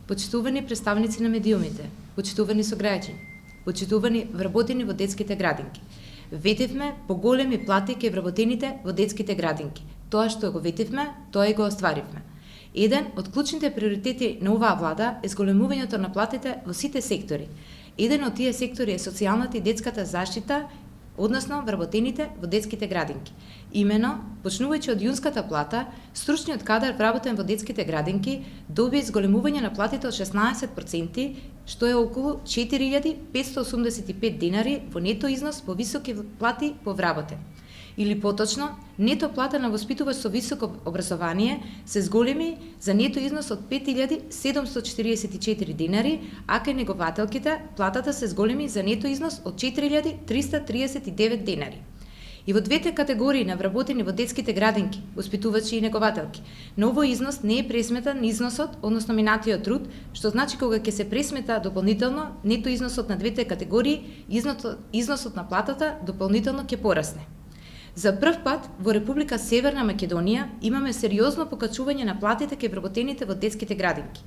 Почитувани представници на медиумите, почитувани сограѓани, почитувани вработени во детските градинки. Ветивме поголеми плати кај вработените во детските градинки. Тоа што го ветивме, тоа и го остваривме. Еден од клучните приоритети на оваа влада е зголемувањето на платите во сите сектори. Еден од тие сектори е социјалната и детската заштита, односно вработените во детските градинки. Имено, почнувајќи од јунската плата, стручниот кадар вработен во детските градинки доби зголемување на платите од 16%, што е околу 4.585 динари во нето износ по високи плати по вработен. Или поточно, нето плата на воспитувач со високо образование се зголеми за нето износ од 5.744 динари, а кај негователките платата се зголеми за нето износ од 4.339 динари. И во двете категории на вработени во детските градинки, воспитувачи и негователки, на овој износ не е пресметан износот, односно минатиот труд, што значи кога ќе се пресмета дополнително нето износот на двете категории, износот на платата дополнително ќе порасне. За прв пат во Република Северна Македонија имаме сериозно покачување на платите кај вработените во детските градинки.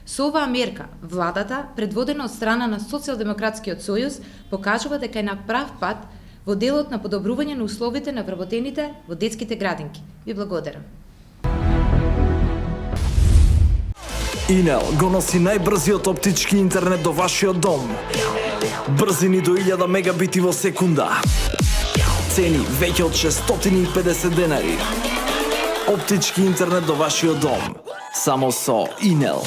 Со оваа мерка, владата, предводена од страна на Социјалдемократскиот сојуз, покажува дека е на прав пат во делот на подобрување на условите на вработените во детските градинки. Ви благодарам. Инел го носи најбрзиот оптички интернет до вашиот дом. Брзини до 1000 мегабити во секунда. Цени веќе од 650 денари. Оптички интернет до вашиот дом. Само со Инел.